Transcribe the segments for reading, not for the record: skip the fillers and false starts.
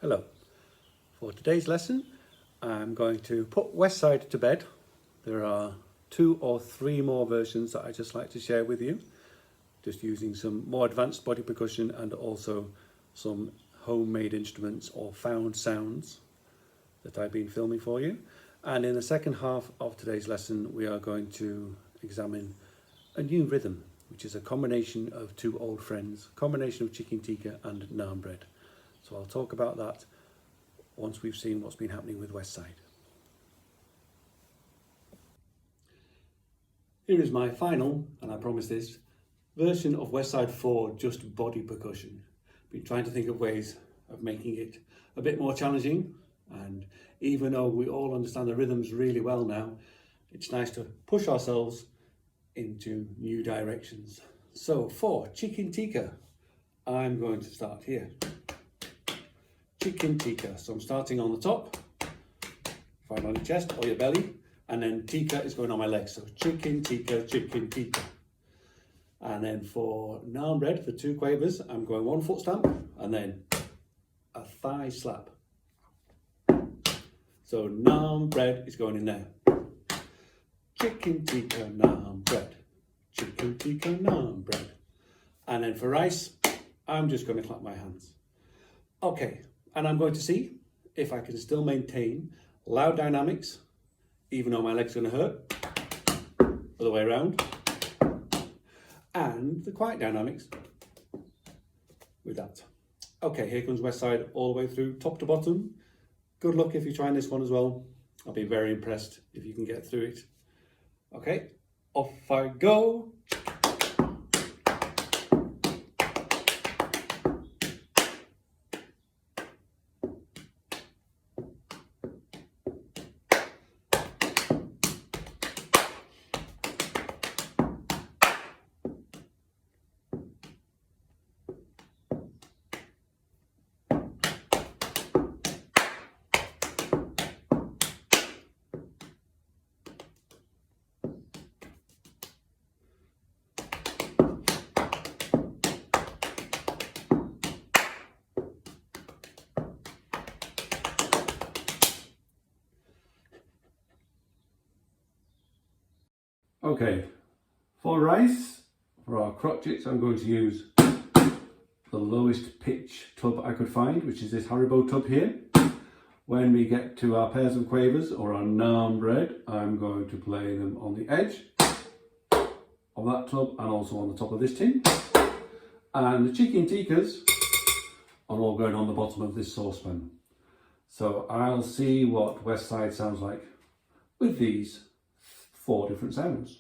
Hello. For today's lesson, I'm going to put West Side to bed. There are 2 or 3 more versions that I just like to share with you, just using some more advanced body percussion and also some homemade instruments or found sounds that I've been filming for you. And in the second half of today's lesson, we are going to examine a new rhythm, which is a combination of 2 old friends, a combination of chicken tikka and naan bread. So I'll talk about that once we've seen what's been happening with West Side. Here is my final, and I promise this, version of West Side 4, just body percussion. Been trying to think of ways of making it a bit more challenging, and even though we all understand the rhythms really well now, it's nice to push ourselves into new directions. So for chicken tikka, I'm going to start here. Chicken tikka. So I'm starting on the top, right on your chest or your belly, and then tikka is going on my legs. So chicken tikka, chicken tikka. And then for naan bread, for 2 quavers, I'm going 1 foot stamp and then a thigh slap. So naan bread is going in there. Chicken tikka, naan bread. Chicken tikka, naan bread. And then for rice, I'm just going to clap my hands. Okay. And I'm going to see if I can still maintain loud dynamics, even though my leg's going to hurt, other way around, and the quiet dynamics with that. Okay, here comes West Side all the way through, top to bottom. Good luck if you're trying this one as well. I'll be very impressed if you can get through it. Okay, off I go. Okay, for rice, for our crotchets, I'm going to use the lowest pitch tub I could find, which is this Haribo tub here. When we get to our pairs and quavers or our naan bread, I'm going to play them on the edge of that tub and also on the top of this tin. And the chicken tikkas are all going on the bottom of this saucepan. So I'll see what West Side sounds like with these 4 different sounds.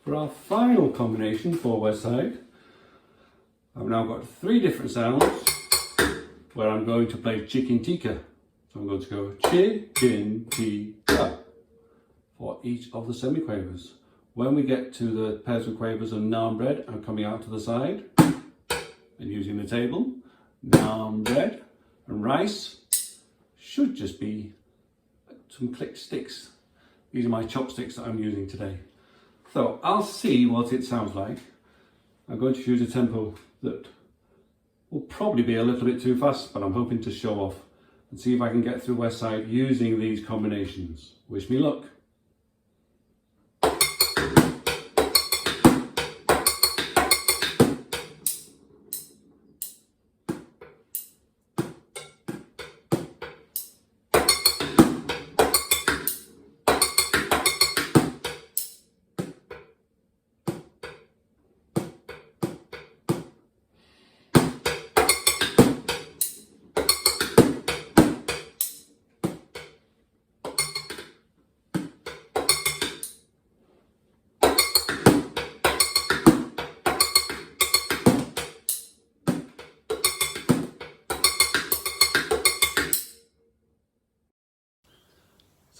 For our final combination for West Side, I've now got 3 different sounds where I'm going to play chicken tikka. So I'm going to go chicken tikka for each of the semi-quavers. When we get to the pairs and quavers and naan bread, I'm coming out to the side and using the table. Naan bread and rice should just be some click sticks. These are my chopsticks that I'm using today. So I'll see what it sounds like. I'm going to choose a tempo that will probably be a little bit too fast, but I'm hoping to show off and see if I can get through West Side using these combinations. Wish me luck.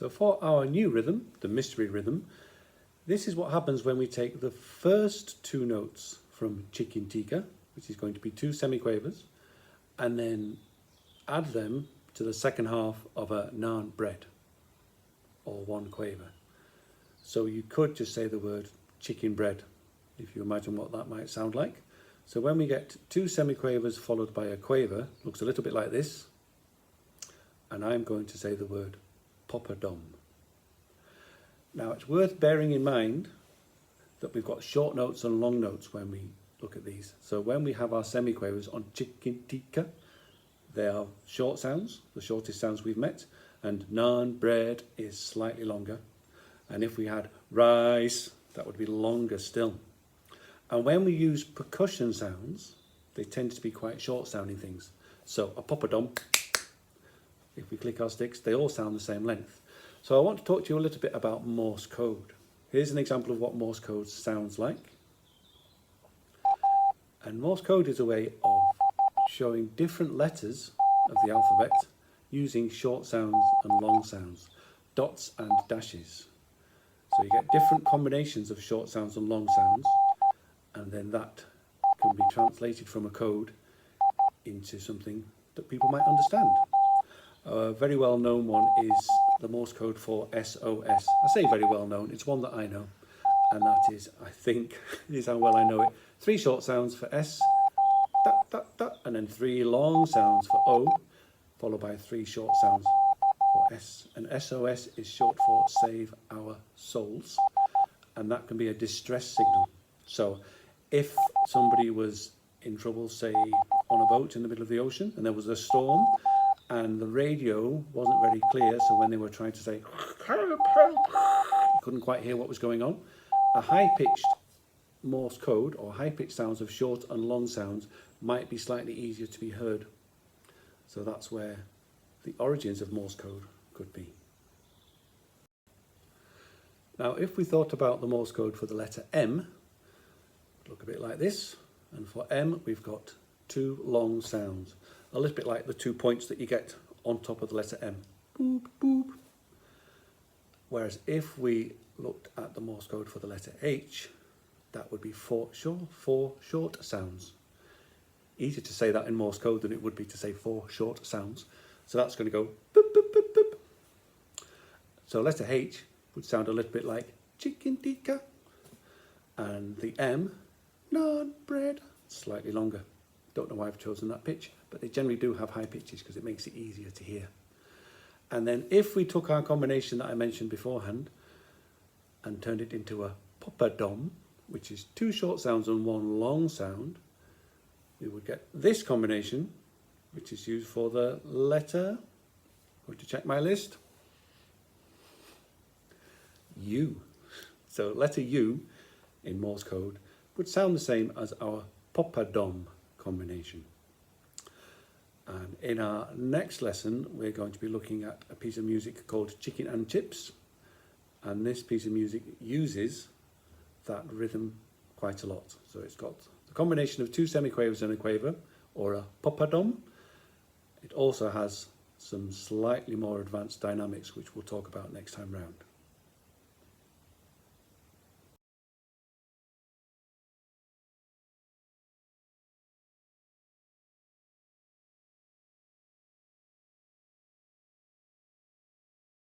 So for our new rhythm, the mystery rhythm, this is what happens when we take the first two notes from Chicken Tikka, which is going to be two semiquavers, and then add them to the second half of a naan bread, or one quaver. So you could just say the word chicken bread, if you imagine what that might sound like. So when we get two semiquavers followed by a quaver, looks a little bit like this, and I'm going to say the word Popadom. Now it's worth bearing in mind that we've got short notes and long notes when we look at these. So when we have our semiquavers on Chicken Tikka, they are short sounds, the shortest sounds we've met, and naan bread is slightly longer. And if we had rice, that would be longer still. And when we use percussion sounds, they tend to be quite short sounding things. So a popadom, if we click our sticks, they all sound the same length. So I want to talk to you a little bit about Morse code. Here's an example of what Morse code sounds like. And Morse code is a way of showing different letters of the alphabet using short sounds and long sounds, dots and dashes. So you get different combinations of short sounds and long sounds, and then that can be translated from a code into something that people might understand. A very well known one is the Morse code for SOS. I say very well known, it's one that I know, and that is, I think, is how well I know it. 3 short sounds for S, da, da, da, and then 3 long sounds for O, followed by 3 short sounds for S. And SOS is short for Save Our Souls, and that can be a distress signal. So if somebody was in trouble, say on a boat in the middle of the ocean, and there was a storm, and the radio wasn't very clear, so when they were trying to say, help, help, you couldn't quite hear what was going on, a high-pitched Morse code, or high-pitched sounds of short and long sounds, might be slightly easier to be heard. So that's where the origins of Morse code could be. Now, if we thought about the Morse code for the letter M, it would look a bit like this. And for M, we've got 2 long sounds, a little bit like the 2 points that you get on top of the letter M. Boop, boop. Whereas if we looked at the Morse code for the letter H, that would be 4 short sounds. Easier to say that in Morse code than it would be to say 4 short sounds. So that's going to go boop, boop, boop, boop. So letter H would sound a little bit like Chicken Tikka. And the M, naan bread, slightly longer. Don't know why I've chosen that pitch, but they generally do have high pitches because it makes it easier to hear. And then if we took our combination that I mentioned beforehand and turned it into a popadom, which is 2 short sounds and 1 long sound, we would get this combination, which is used for the letter, going to check my list, U. So letter U in Morse code would sound the same as our popadom combination. And in our next lesson, we're going to be looking at a piece of music called Chicken and Chips. And this piece of music uses that rhythm quite a lot. So it's got the combination of 2 semiquavers and a quaver, or a popadom. It also has some slightly more advanced dynamics, which we'll talk about next time round.